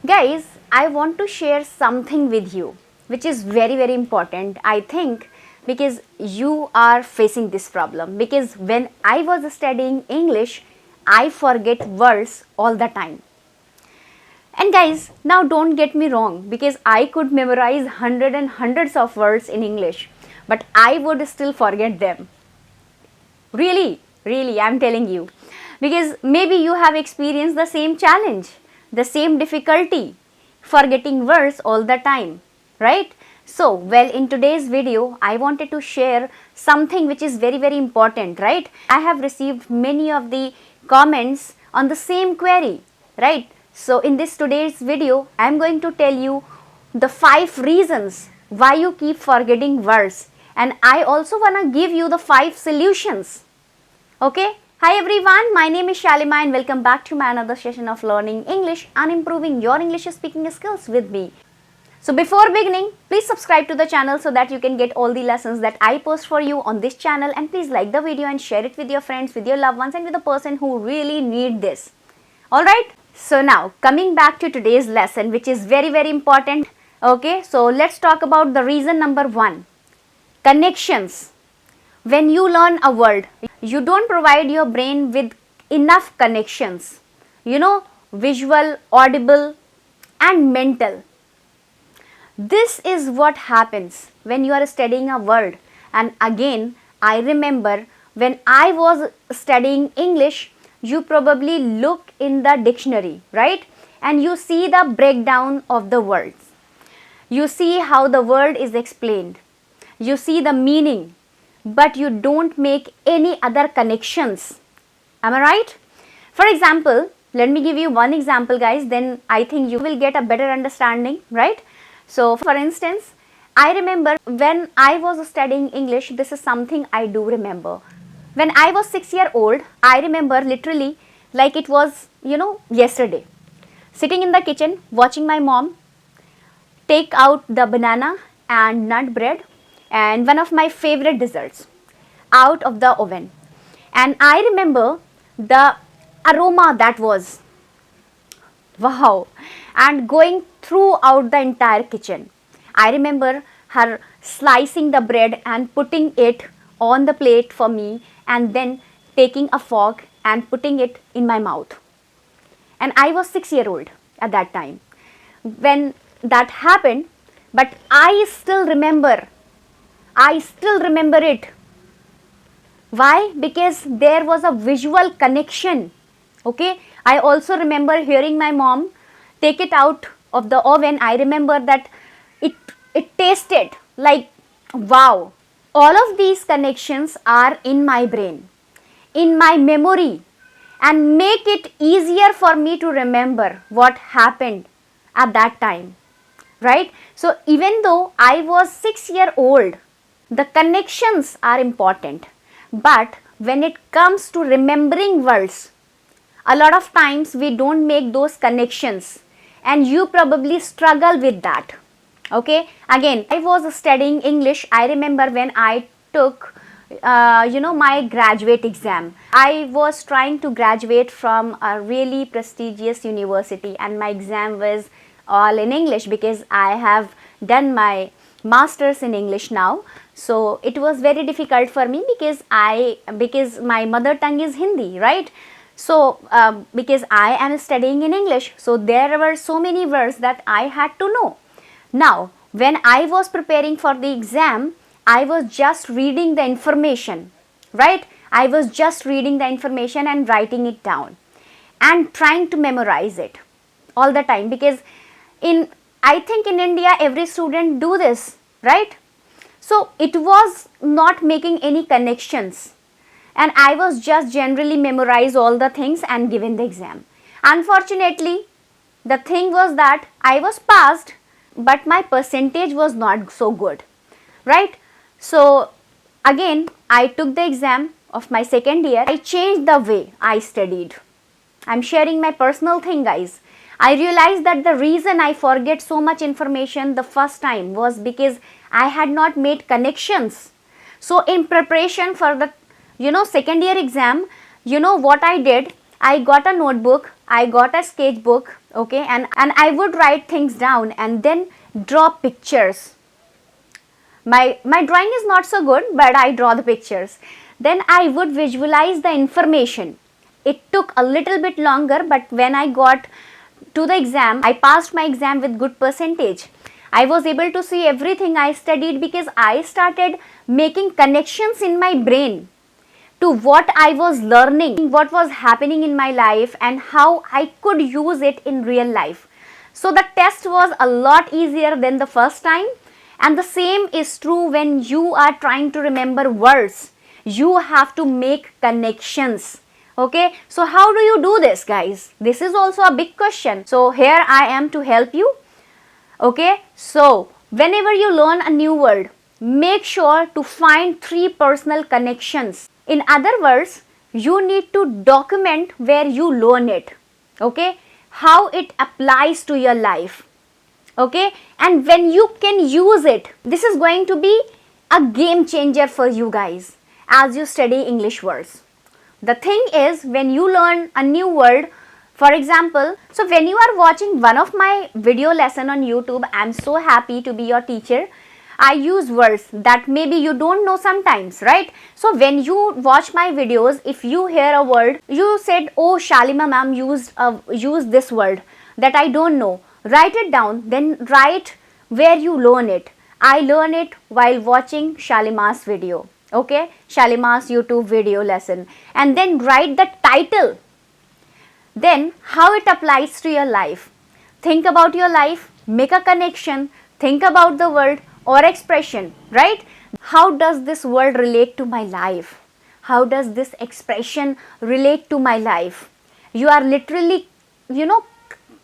Guys, I want to share something with you which is very important, I think, because you are facing this problem. Because when I was studying English, I forget words all the time. And guys, now don't get me wrong, because I could memorize hundreds and hundreds of words in English, but I would still forget them. Really, I'm telling you. Because maybe you have experienced the same challenge, the same difficulty, forgetting words all the time, right? So, well, in today's video, I wanted to share something which is very important, right? I have received many of the comments on the same query, right? So, in this today's video, I am going to tell you the 5 reasons why you keep forgetting words, and I also want to give you the 5 solutions. Okay, hi everyone, my name is Shalima and welcome back to my another session of learning English and improving your English speaking skills with me. So before beginning, please subscribe to the channel so that you can get all the lessons that I post for you on this channel, and please like the video and share it with your friends, with your loved ones, and with the person who really need this. Alright, so now coming back to today's lesson, which is very important. Okay, so let's talk about the reason number 1, connections. When you learn a word, you don't provide your brain with enough connections, visual, audible and mental. This is what happens when you are studying a word. And again, I remember when I was studying English, you probably look in the dictionary, right? And you see the breakdown of the words. You see how the word is explained. You see the meaning, but you don't make any other connections. Am I right? For example, let me give you one example, guys, then I think you will get a better understanding, right? So, for instance, I remember when I was studying English, this is something I do remember. When I was 6 years old, I remember literally like it was, yesterday. Sitting in the kitchen, watching my mom take out the banana and nut bread and one of my favorite desserts out of the oven. And I remember the aroma that was, wow, and going throughout the entire kitchen. I remember her slicing the bread and putting it on the plate for me, and then taking a fork and putting it in my mouth. And I was 6 years old at that time when that happened, but I still remember it. Why? Because there was a visual connection. Okay, I also remember hearing my mom take it out of the oven. I remember that it tasted like wow. All of these connections are in my brain, in my memory, and make it easier for me to remember what happened at that time, right? So even though I was 6 years old, the connections are important. But when it comes to remembering words, a lot of times we don't make those connections, and you probably struggle with that. Okay, again, I was studying English. I remember when I took my graduate exam. I was trying to graduate from a really prestigious university, and my exam was all in English because I have done my masters in English now. So it was very difficult for me because my mother tongue is Hindi, right? So because I am studying in English, so there were so many words that I had to know. Now, when I was preparing for the exam, I was just reading the information, right? I was just reading the information and writing it down and trying to memorize it all the time, because I think in India every student do this, right? So it was not making any connections, and I was just generally memorize all the things and given the exam. Unfortunately, the thing was that I was passed, but my percentage was not so good, right? So again, I took the exam of my second year. I changed the way I studied. I'm sharing my personal thing, guys. I realized that the reason I forget so much information the first time was because I had not made connections. So in preparation for the second year exam, what I did? I got a notebook, I got a sketchbook, Okay, and I would write things down and then draw pictures. My drawing is not so good, but I draw the pictures. Then I would visualize the information. It took a little bit longer, but when I got to the exam, I passed my exam with good percentage. I was able to see everything I studied because I started making connections in my brain to what I was learning, what was happening in my life, and how I could use it in real life. So the test was a lot easier than the first time, and the same is true when you are trying to remember words. You have to make connections. Okay, so how do you do this, guys? This is also a big question. So here I am to help you. Okay, so whenever you learn a new word, make sure to find 3 personal connections. In other words, you need to document where you learn it. Okay, how it applies to your life. Okay, and when you can use it, this is going to be a game changer for you guys as you study English words. The thing is, when you learn a new word, for example, so when you are watching one of my video lesson on YouTube, I'm so happy to be your teacher. I use words that maybe you don't know sometimes, right? So when you watch my videos, if you hear a word, you said, oh, Shalima ma'am used this word that I don't know. Write it down, then write where you learn it. I learn it while watching Shalima's video. Okay, Shalima's YouTube video lesson. And then write the title. Then how it applies to your life. Think about your life, make a connection, think about the word or expression, right? How does this word relate to my life? How does this expression relate to my life? You are literally,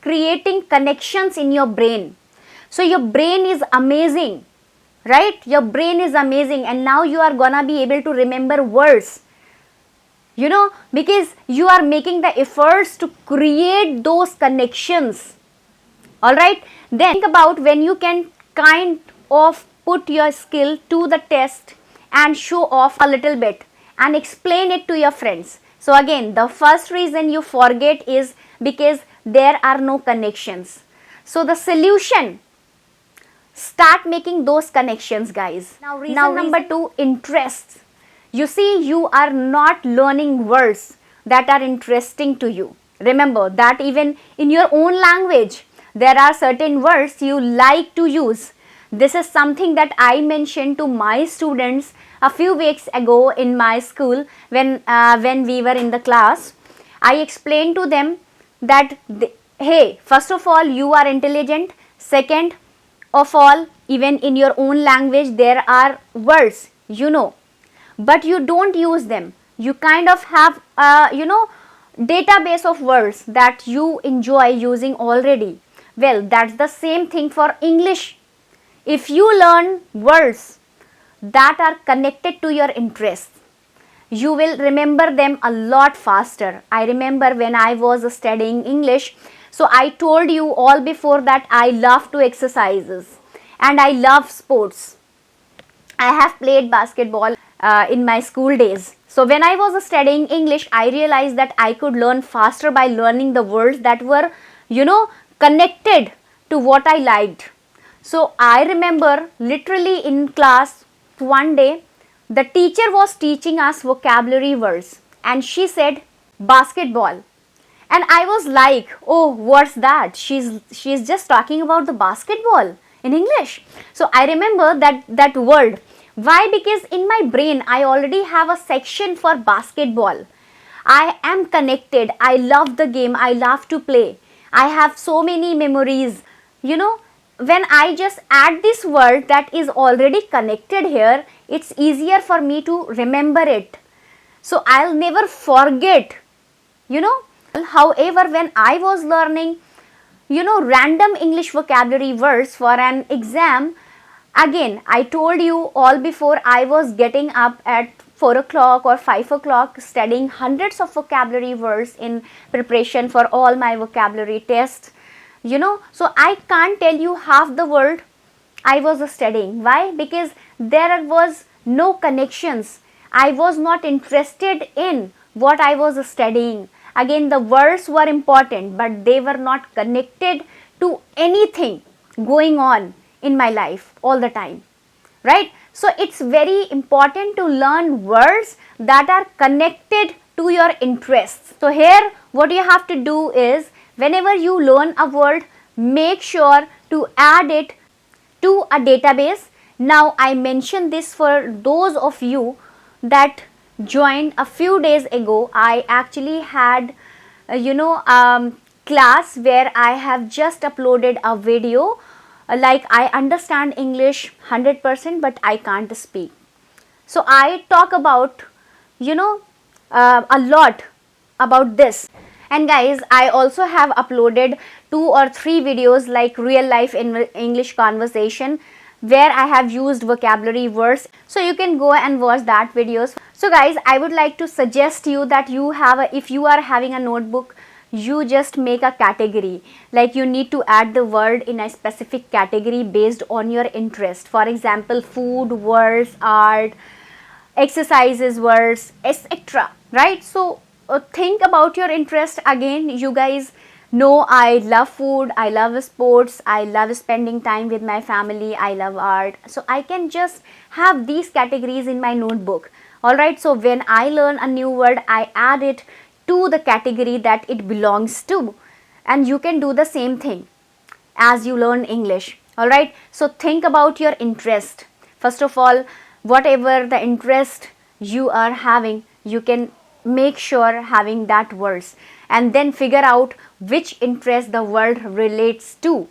creating connections in your brain. So your brain is amazing, right? Your brain is amazing, and now you are gonna be able to remember words. Because you are making the efforts to create those connections. Alright, then think about when you can kind of put your skill to the test and show off a little bit and explain it to your friends. So again, the first reason you forget is because there are no connections. So the solution, start making those connections, guys. Now number 2, interests. You see, you are not learning words that are interesting to you. Remember that even in your own language, there are certain words you like to use. This is something that I mentioned to my students a few weeks ago in my school when we were in the class. I explained to them that, hey, first of all, you are intelligent. Second of all, even in your own language, there are words, but you don't use them. You kind of have database of words that you enjoy using already. Well, that's the same thing for English. If you learn words that are connected to your interests, you will remember them a lot faster. I remember when I was studying English, so I told you all before that I love to exercises and I love sports. I have played basketball in my school days. So when I was studying English, I realized that I could learn faster by learning the words that were, connected to what I liked. So I remember literally in class one day, the teacher was teaching us vocabulary words and she said basketball. And I was like, oh, what's that? She's just talking about the basketball in English. So I remember that word. Why? Because in my brain, I already have a section for basketball. I am connected. I love the game. I love to play. I have so many memories. When I just add this word that is already connected here, it's easier for me to remember it. So I'll never forget, However, when I was learning, random English vocabulary words for an exam, again, I told you all before, I was getting up at 4 o'clock or 5 o'clock studying hundreds of vocabulary words in preparation for all my vocabulary tests. So I can't tell you half the word I was studying. Why? Because there was no connections. I was not interested in what I was studying. again the words were important, but they were not connected to anything going on in my life all the time, right? So it's very important to learn words that are connected to your interests. So here what you have to do is, whenever you learn a word, make sure to add it to a database. Now I mention this for those of you that joined a few days ago. I actually had class where I have just uploaded a video, like I understand English 100% but I can't speak. So I talk about a lot about this. And guys, I also have uploaded 2 or 3 videos like real life English conversation, where I have used vocabulary words, so you can go and watch that videos. So guys, I would like to suggest you that if you are having a notebook, you just make a category, like you need to add the word in a specific category based on your interest. For example, food, words, art, exercises, words, etc. Right? So think about your interest. Again, you guys know I love food, I love sports, I love spending time with my family, I love art. So I can just have these categories in my notebook. Alright, so when I learn a new word, I add it to the category that it belongs to. And you can do the same thing as you learn English. Alright, so think about your interest. First of all, whatever the interest you are having, you can make sure having that words, and then figure out which interest the word relates to.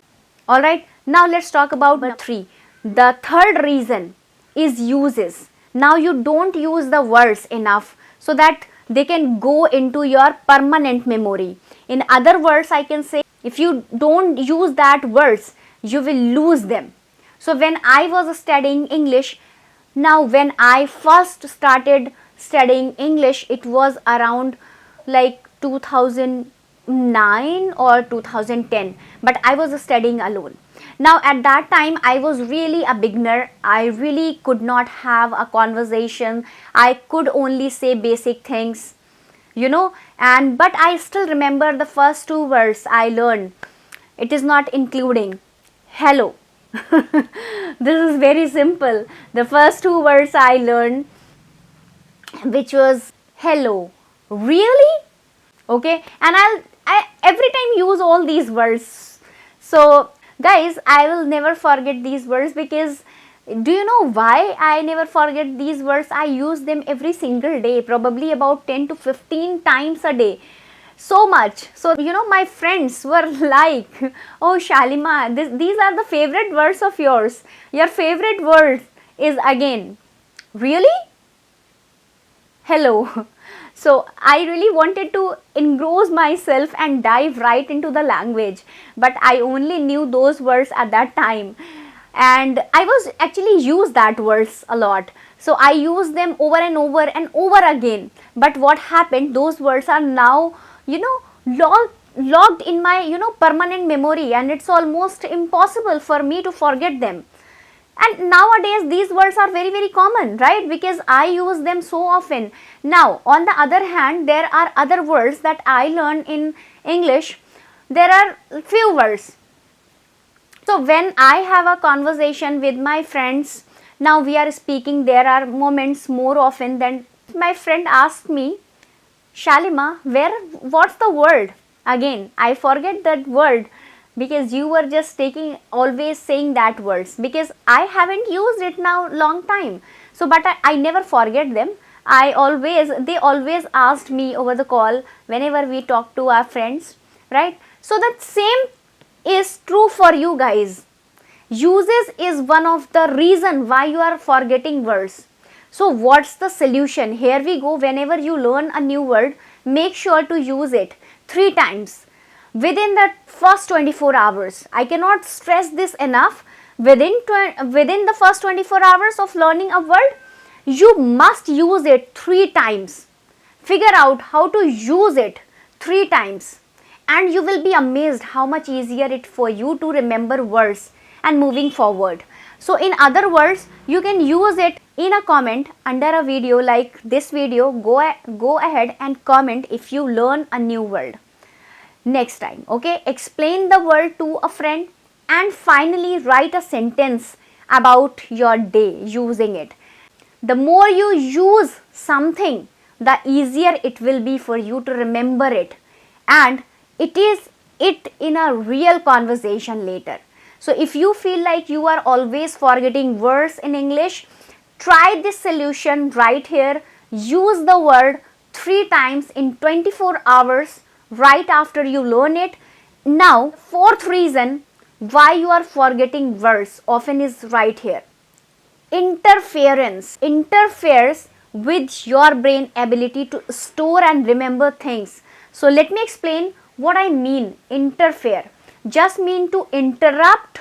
Alright, now let's talk about the 3. The third reason is uses. Now you don't use the words enough so that they can go into your permanent memory. In other words, I can say, if you don't use that words, you will lose them. So when I was studying English, now when I first started studying English, it was around like 2009 or 2010, but I was studying alone. Now at that time I was really a beginner. I really could not have a conversation. I could only say basic things, but I still remember the first 2 words I learned. It is not including hello. This is very simple. The first 2 words I learned, which was hello. Really? Okay, and I every time use all these words. So guys, I will never forget these words, because do you know why I never forget these words? I use them every single day, probably about 10 to 15 times a day. So much. So my friends were like, oh Shalima, these are the favorite words of yours. Your favorite word is again really? Hello. So I really wanted to engross myself and dive right into the language, but I only knew those words at that time, and I was actually use that words a lot. So I use them over and over and over again. But what happened, those words are now logged in my permanent memory, and it's almost impossible for me to forget them. And nowadays these words are very, very common, right? Because I use them so often. Now, on the other hand, there are other words that I learned in English. There are few words. So when I have a conversation with my friends, now we are speaking, there are moments more often than my friend asked me, Shalima, what's the word? Again, I forget that word, because you were just always saying that words, because I haven't used it now long time. So but I never forget them. They always asked me over the call whenever we talk to our friends, right? So that same is true for you guys. Uses is one of the reason why you are forgetting words. So what's the solution? Here we go. Whenever you learn a new word, make sure to use it 3 times within the first 24 hours. I cannot stress this enough. Within the first 24 hours of learning a word, you must use it 3 times. Figure out how to use it 3 times, and you will be amazed how much easier it for you to remember words and moving forward. So in other words, you can use it in a comment under a video like this video, go ahead and comment if you learn a new word next time. Okay, explain the word to a friend, and finally write a sentence about your day using it. The more you use something, the easier it will be for you to remember it, and it is it in a real conversation later. So if you feel like you are always forgetting words in English, try this solution right here. Use the word 3 times in 24 hours right after you learn it. Now, fourth reason why you are forgetting words often is right here. Interference interferes with your brain ability to store and remember things. So let me explain what I mean. Interfere just mean to interrupt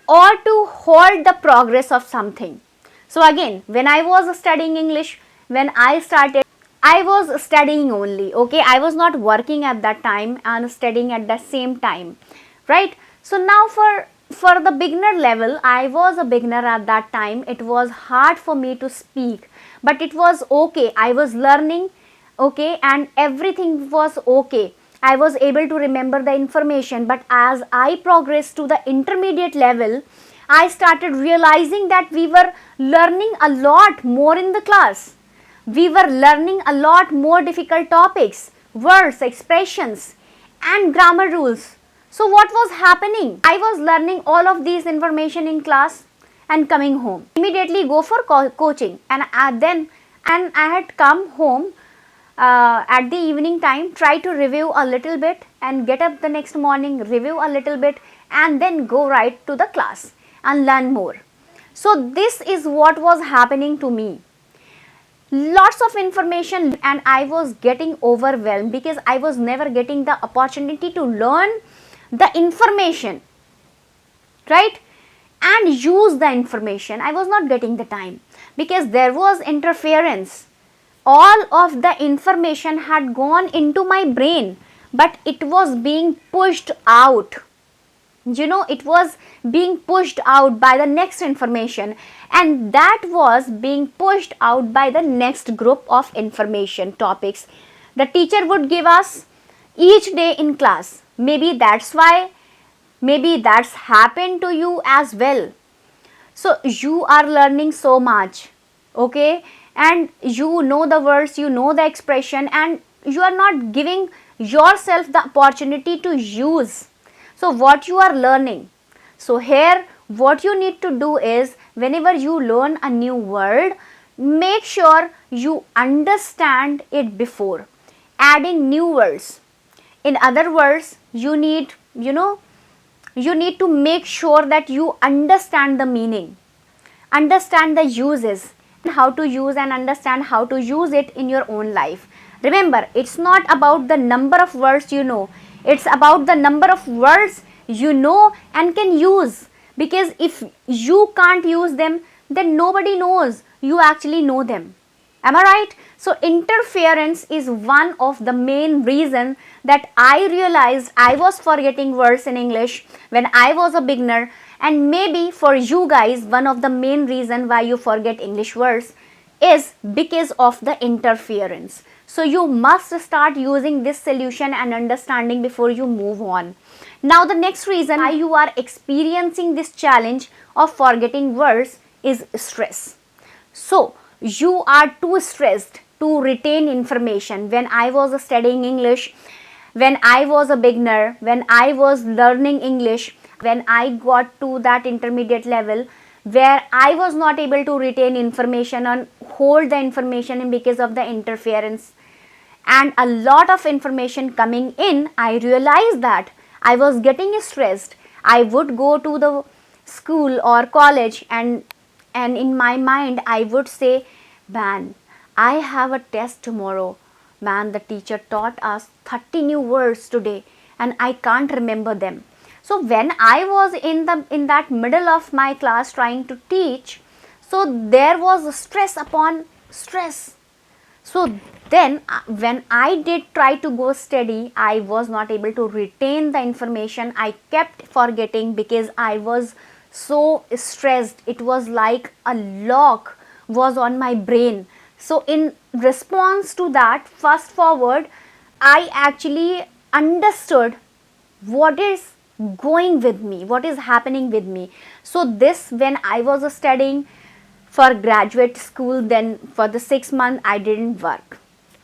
or to halt the progress of something. So again, when I was studying English, when I started, I was studying only, okay, I was not working at that time and studying at the same time, right? So now for the beginner level, I was a beginner at that time. It was hard for me to speak, but it was okay. I was learning, okay, and everything was okay. I was able to remember the information, but as I progressed to the intermediate level, I started realizing that we were learning a lot more in the class. We were learning a lot more difficult topics, words, expressions, and grammar rules. So what was happening? I was learning all of these information in class and coming home. Immediately go for coaching, and I had come home at the evening time, try to review a little bit and get up the next morning, review a little bit, and then go right to the class and learn more. So this is what was happening to me. Lots of information, and I was getting overwhelmed because I was never getting the opportunity to learn the information, right, and use the information. I was not getting the time because there was interference. All of the information had gone into my brain, but it was being pushed out. It was being pushed out by the next information, and that was being pushed out by the next group of information topics the teacher would give us each day in class. Maybe that's happened to you as well. So you are learning so much, okay, and you know the words, you know the expression, and you are not giving yourself the opportunity to use so what you are learning. So here what you need to do is, whenever you learn a new word, make sure you understand it before adding new words. In other words, you need to make sure that you understand the meaning, understand the uses, how to use, and understand how to use it in your own life. Remember, it's not about the number of words you know, it's about the number of words you know and can use. Because if you can't use them, then nobody knows you actually know them. Am I right? So interference is one of the main reasons that I realized I was forgetting words in English when I was a beginner. And maybe for you guys, one of the main reasons why you forget English words is because of the interference. So you must start using this solution and understanding before you move on. Now the next reason why you are experiencing this challenge of forgetting words is stress. So you are too stressed to retain information. When I was studying English, when I was a beginner, when I was learning English, when I got to that intermediate level where I was not able to retain information and hold the information because of the interference and a lot of information coming in, I realized that I was getting stressed. I would go to the school or college and in my mind I would say, man, I have a test tomorrow. Man, the teacher taught us 30 new words today and I can't remember them. So when I was in that middle of my class trying to teach, so there was stress upon stress. So then when I did try to go study, I was not able to retain the information. I kept forgetting because I was so stressed. It was like a lock was on my brain. So in response to that, fast forward, I actually understood what is going with me, what is happening with me. So this, when I was studying for graduate school, then for the 6 months I didn't work,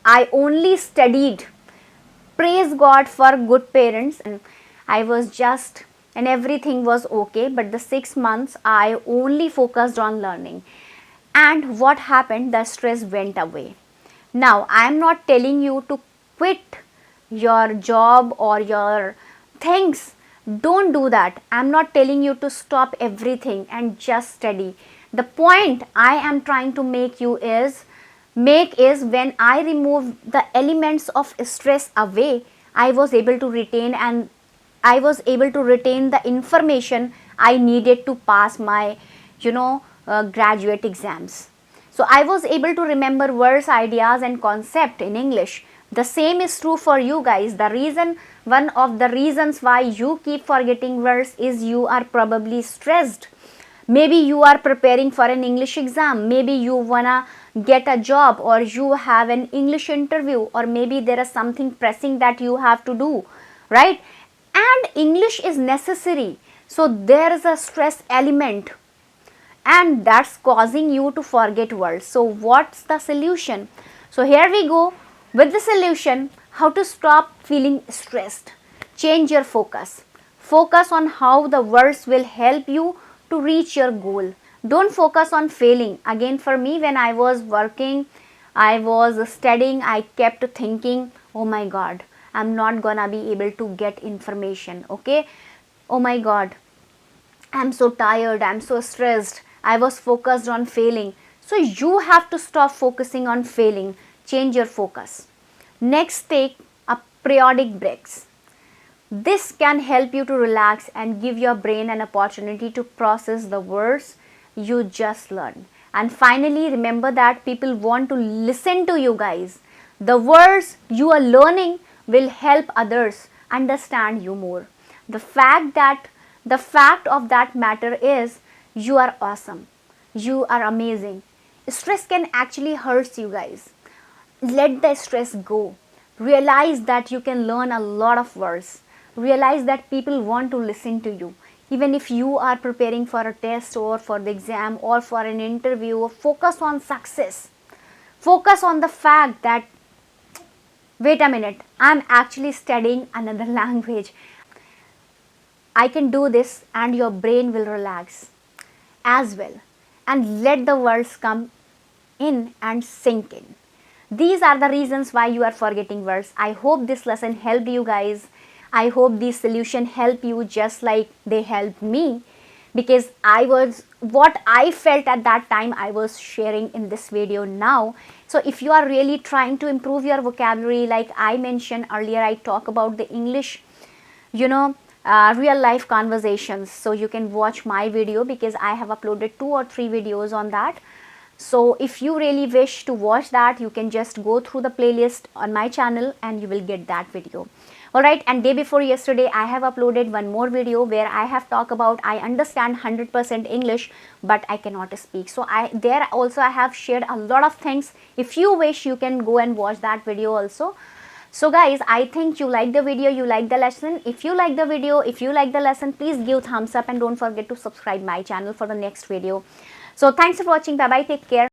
I only studied. Praise God for good parents, and I was just, and everything was okay, but the 6 months I only focused on learning. And what happened, the stress went away. Now I am not telling you to quit your job or your things. Don't do that. I am not telling you to stop everything and just study. The point I am trying to make is when I remove the elements of stress away, I was able to retain, and I was able to retain the information I needed to pass my, graduate exams. So I was able to remember words, ideas and concept in English. The same is true for you guys. One of the reasons why you keep forgetting words is you are probably stressed. Maybe you are preparing for an English exam, maybe you wanna get a job, or you have an English interview, or maybe there is something pressing that you have to do, right? And English is necessary, so there is a stress element, and that's causing you to forget words. So what's the solution? So here we go with the solution, how to stop feeling stressed. Change your focus. Focus on how the words will help you to reach your goal. Don't focus on failing. Again, for me, when I was working, I was studying, I kept thinking, oh my God, I'm not gonna be able to get information. Okay, oh my God, I'm so tired, I'm so stressed. I was focused on failing. So you have to stop focusing on failing. Change your focus. Next, take a periodic breaks. This can help you to relax and give your brain an opportunity to process the words you just learned. And finally, remember that people want to listen to you guys. The words you are learning will help others understand you more. The fact of that matter is you are awesome. You are amazing. Stress can actually hurt you guys. Let the stress go. Realize that you can learn a lot of words. Realize that people want to listen to you. Even if you are preparing for a test or for the exam or for an interview, focus on success. Focus on the fact that, wait a minute, I'm actually studying another language. I can do this, and your brain will relax as well. And let the words come in and sink in. These are the reasons why you are forgetting words. I hope this lesson helped you guys. I hope these solutions help you just like they helped me, because what I felt at that time I was sharing in this video now. So if you are really trying to improve your vocabulary, like I mentioned earlier, I talk about the English, real life conversations. So you can watch my video because I have uploaded 2 or 3 videos on that. So if you really wish to watch that, you can just go through the playlist on my channel and you will get that video. Alright, and day before yesterday I have uploaded one more video where I have talked about I understand 100% English but I cannot speak. So there also I have shared a lot of things. If you wish, you can go and watch that video also. So guys, I think you like the video, you like the lesson. If you like the video, if you like the lesson, please give thumbs up and don't forget to subscribe my channel for the next video. So thanks for watching. Bye bye, take care.